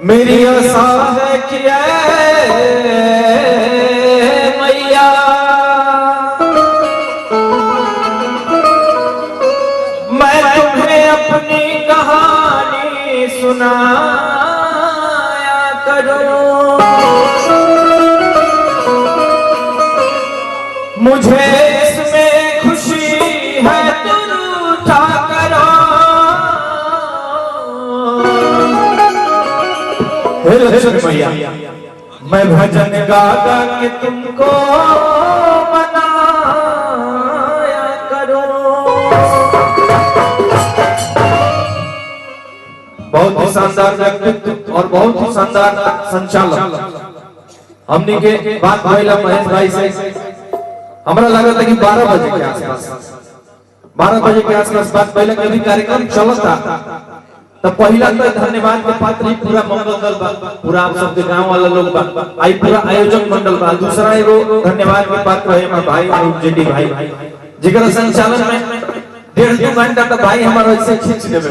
मेरी आशा है कि मैया मैं तुम्हें अपनी कहानी सुनाया करूं। मुझे इसमें खुशी है तुम उठा करो। हे लक्ष्मण मैया मैं भजन गा गा के तुमको मनाया करो। बहुत ही शानदार व्यक्तित्व और बहुत ही शानदार संचालन हमने के बात भइला महेश भाई से। हमरा लगा था कि 12 बजे के आसपास 12 बजे के आसपास बात पहले कभी कार्यक्रम चलता तो पहला तो धन्यवाद के पात्र ही पूरा मंगल दल बा, पूरा आप सबके गांव वाला लोग बा, आई पूरा आयोजक मंडल बा। दूसरा एगो धन्यवाद के पात्र है हमारे भाई और जेडी भाई जेकर संचालन में 1.5-2 घंटा तो भाई हमारा ऐसे खींच देबे।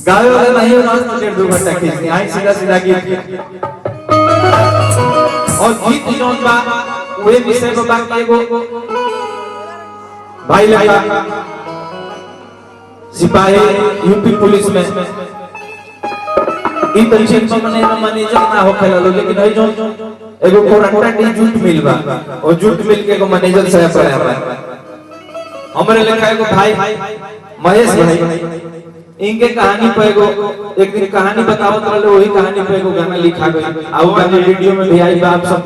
गावे वाला नहीं हो तो 1.5-2 घंटा खींच आई सीधा सीधा गीत और गीत जोन बा वे विषय को बात एगो भाई लगा सिपाही यूपी पुलिस में इन तरीके से मैनेजर ना हो खेला लो, लेकिन भाई जो एगो कोरंटा डी जूट मिल बा और जूट मिल के एगो मैनेजर साहब पड़े हमरे लेखा एगो भाई महेश भाई इनके कहानी पे एगो एक दिन कहानी बतावत रहले, वही कहानी पे एगो गाना लिखा गई। आओ गाने वीडियो में भी आई बा। आप सब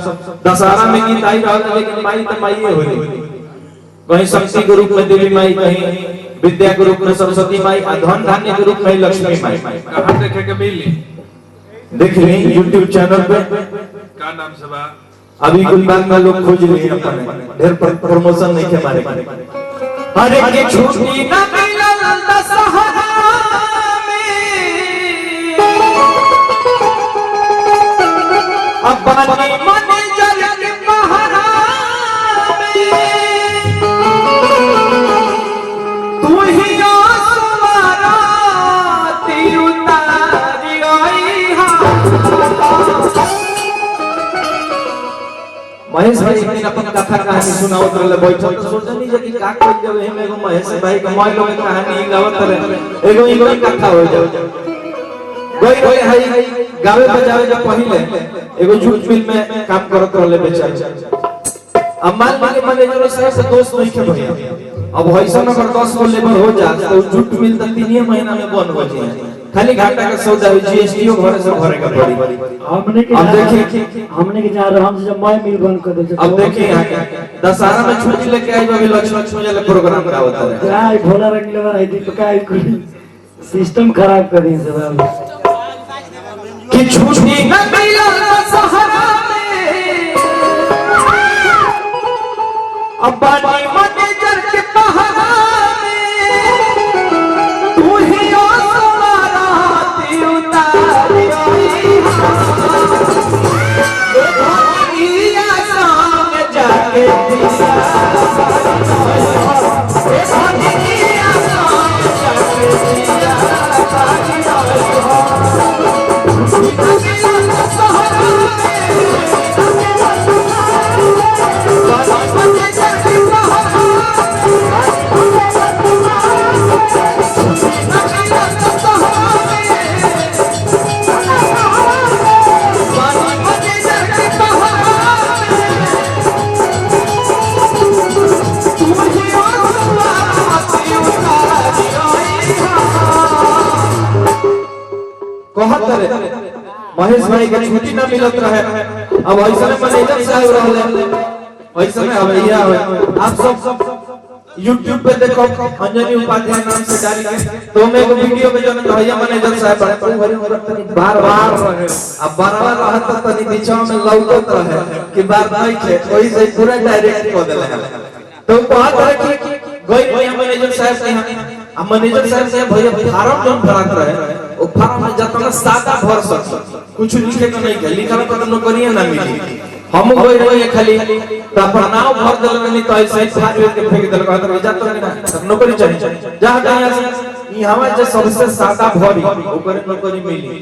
दशहरा में गीत आई रहल, लेकिन माई त माईए होली, कहीं शक्ति के रूप में देवी माई, कहीं विद्या के रूप में सरस्वती माई, धन धान्य के रूप में लक्ष्मी माई। कहां देखे के मिली देख ली YouTube चैनल पे का नाम से बा। अभी कुछ बात में लोग खोज लिए अपने ढेर प्रमोशन नहीं के मारे अरे के छुट्टी ना मिलल दशहरा में अब बानी मैनेजर के पहरा में तू ही आसमाना तिरुतारी आई हा। महेश भाई एक दिन अपन कथा कहानी सुनावत रहले बैठल तो सोचनी जे कि का कइल जावे हम एगो महेश भाई के मोय लोग कहानी गावत रहे एगो कथा हो जाए गई रहे हई गावे बजावे जब पहिले एगो जूट मिल में काम करत रहले बेचारे। अब मान ली मैनेजर साहब से दोस्त नहीं के भैया अब वैसा अगर 10 गो लेबर हो जाए तो जूट मिल तो 3 महीना में बंद हो जाए। खाली घाटा का सौदा है, जीएसटी घर से भरे का पड़ी। हमने के जा रहा हम जब मैं मिल बंद कर दे। अब देखिए यहाँ दशहरा में छुट्टी लेके आई बाबी लक्ष्मी वाले प्रोग्राम का होता है क्या भोला रंग लेवा है दीपिका सिस्टम खराब कर दी सब कि छुट्टी न मिला दशहरा में अब बानी मैनेजर के पहरा में तू ही आसमाना तिरुतारी आई हा। भगिया संग जाके दिया भगिया संग जाके दिया महेश भाई के छुट्टी ना मिलत रहे। अब ऐसा में मैनेजर साहब रहले ऐसा में हवैया हो आप सब YouTube पे देखो अंजनी उपाध्याय नाम से डाल के तो मैं एगो वीडियो में जन भैया मैनेजर साहब बार-बार रहे। अब बार-बार रहत त तनी बीचवा में लौटत रहे कि बार भाई के कोई से पूरा डायरेक्ट कर देले तो बात है कि गई भैया मैनेजर साहब के यहाँ अब मैनेजर साहब से भैया फार्म जोन भरत रहे ओ फार्म में जतना सादा भर सक कुछ लिखे के नहीं के लिखल पर नौकरियां ना मिली। हम गई रही खाली त अपन नाम भर देल नहीं तो ऐसे ही फाड़ के फेंक देल कहत जा तो ना नौकरी चाहिए जा यहाँ से यहाँ जे सबसे सादा भरी ओकर नौकरी मिली।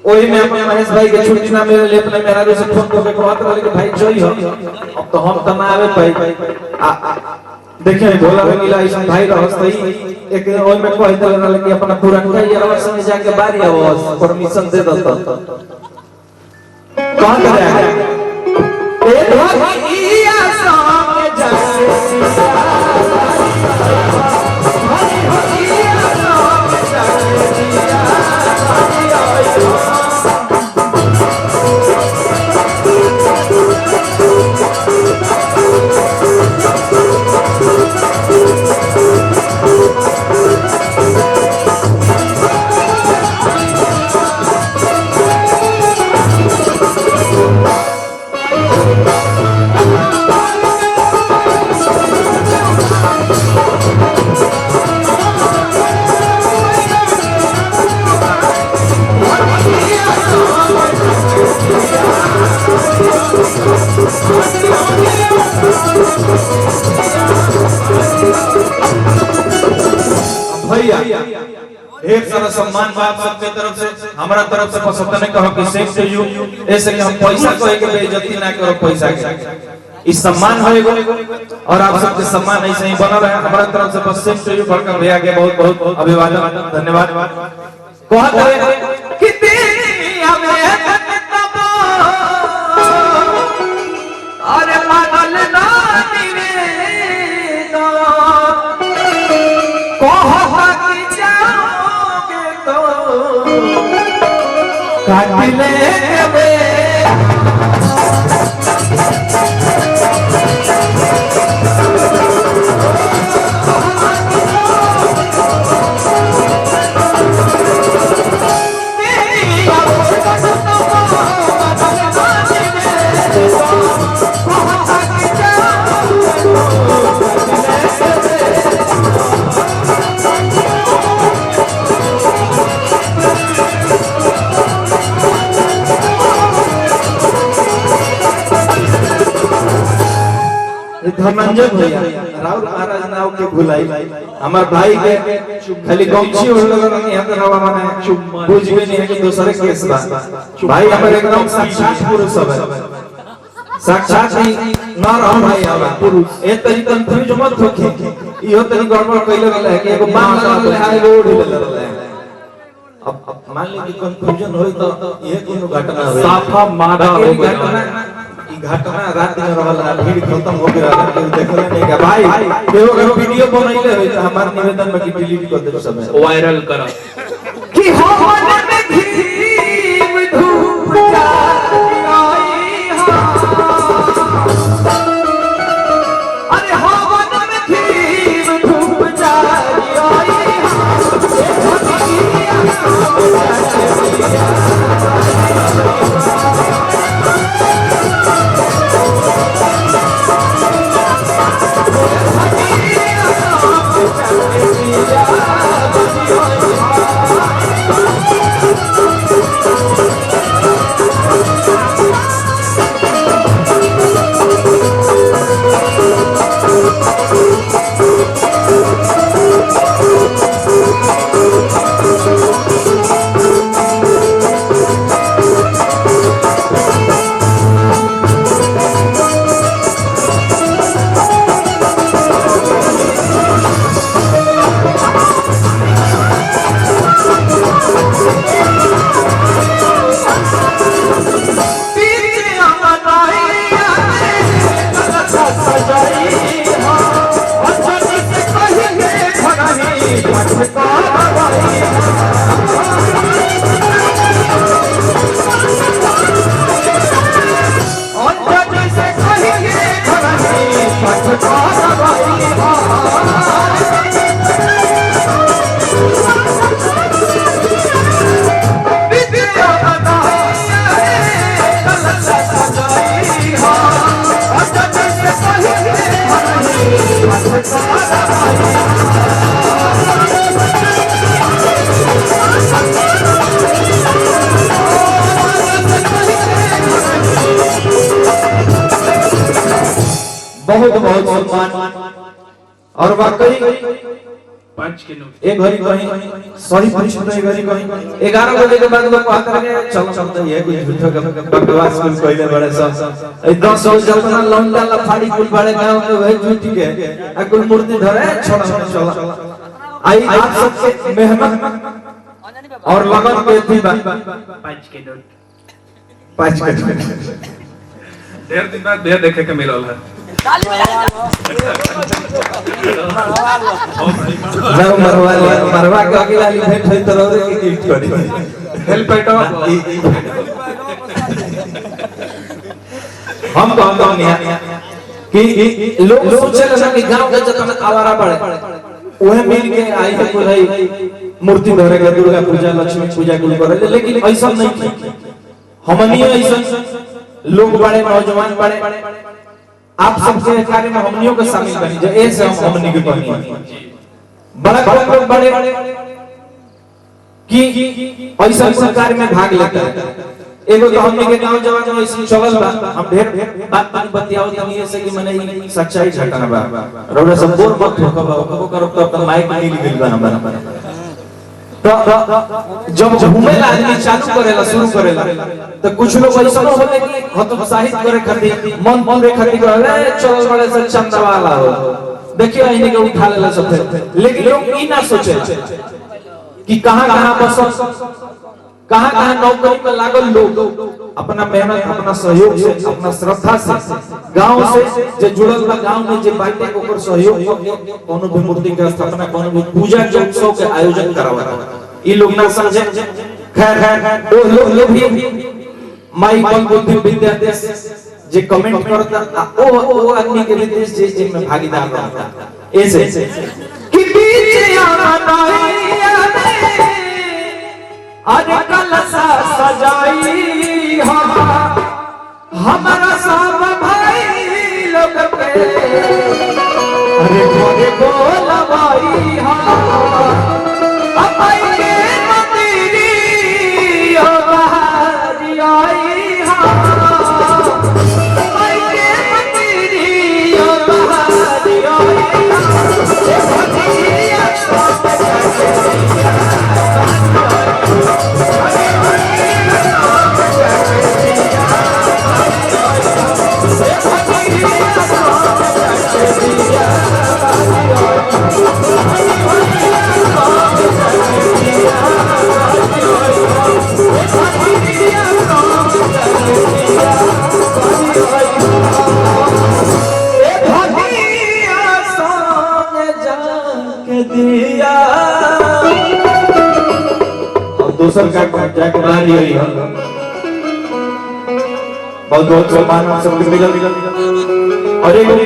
वही में अपने महेश भाई के छुट्टी ना मिले ले अपने मेरा से फोन करके कहत रहे कि भाई जोई हो अब तो हम त ना आवे पाई देखिए भोला रंगीला ऐसा भाई रहस तई एक ओय में कह दे रहा कि अपना पुरनका यारवा संगे जाके बारी आवाज परमिशन दे दत कहां करे ए भगिया संगे जाके भैया ढेर सारा सम्मान बाप सबके तरफ से हमारा तरफ से पसंद नहीं कहो कि सेम टू यू ऐसे कि हम पैसा कहे के बेइज्जती ना करो पैसा के इस सम्मान होएगा और आप सबके सम्मान ऐसे ही बना रहे हमारा तरफ से बस सेम टू यू भड़का भैया के बहुत बहुत अभिवादन धन्यवाद कहत है कि दुनिया में अरे पागल ना निवेदन काटिले वे धनंजय भैया राउत महाराज नाव के भुलाई हमार भाई के खाली गमछी उड़ लगा यहां पे रवा माने बुझ भी नहीं है कि दूसरे केस बा भाई हमारे एकदम साक्षात पुरुष है साक्षात ही ना रहो भाई आवा पुरुष ए तरी कंफ्यूज मत होके इहो तरी गड़बड़ कइले गेल है कि एगो बांध लगा हाय रोड ले ले अब मान ली कि कंफ्यूजन होई तो ये कोनो घटना होई साफा मारा हो गया घटना रात में रहला भीड़ खत्म हो गया कि देखले नहीं का भाई केहू अगर वीडियो बनैले होय त हमार निवेदन में कि डिलीट कर दे समय वायरल करा कि हो मन में घीम धूप जाई हा अरे हो मन में घीम धूप जाई हा बहुत बहुत सम्मान और वाकई 5 के नोट एक घड़ी कहीं सही पूछो तो एक घड़ी कहीं 11 बजे के बाद लोग कहते हैं चलो चलते ये कोई झूठो का बकवास कुल कहले बड़े सब 10 हो जतना लौंडा लफाड़ी कुल बड़े गांव में वही झूठी के आ कुल मूर्ति धरे छोड़ा चलो आई आप सबके मेहनत और लगन के थी 5 के नोट 5 का ढेर दिन बाद ढेर देखे के मिलल है मरवा के अकेला भेंट होई तो रोरे के गिफ्ट करी हेल्प पेटो हम नहीं कि लोग सोचे ना कि गांव के जतना आवारा पड़े ओहे मिल के आई है कोई मूर्ति धरे के दुर्गा पूजा लक्ष्मी पूजा कुल करे लेकिन ऐसा नहीं हमनी ऐसा लोग बड़े नौजवान बड़े आप सबके कार्य में हमनियों को शामिल बनी जो ऐसे हम हमनी के बनी बड़ा लोग बड़े कि ऐसा कार्य में भाग लेते हैं एगो तो हमनी के गांव जवान में ऐसे चलल बा हम ढेर बात बतियाओ तो ये से कि माने सच्चाई झटना बा रोड़ा सब बोल मत ठोकबो करो तो माइक मिल गेल बा हमरा तो जब घूमे ला आदमी चालू करेला शुरू करेला तो कुछ लोग ऐसा होले कि हतोत्साहित करे खातिर मन पूरे खातिर कहले चल बड़े से चंदा वाला हो देखियो इन्हीं के उठा लेला सब लेकिन लोग ई ना सोचे कि कहां-कहां बस कहां-कहां नौकरी में लागल लोग अपना मेहनत अपना सहयोग से अपना श्रद्धा से गांव से जे जुड़ल बा गांव में जे बाटे ओकर सहयोग कोनो भी मूर्ति के स्थापना कोनो भी पूजा के उत्सव के आयोजन करावत ई लोग ना समझे खैर वो लोग भी माई बल बुद्धि विद्या देश जे कमेंट करता ओ आदमी के देश जे में भागीदार रहता ऐसे कि बीच आना अरे कलसा सजाई हमारा सब भाई लोग पे अरे बोले बोला भाई अपाई के मंदिरी ओ बहारी आई अपाई के मंदिरी ओ बहारी आई दूसर का जाके बाहर ही है बहुत बहुत सम्मान सबके मिलल और एक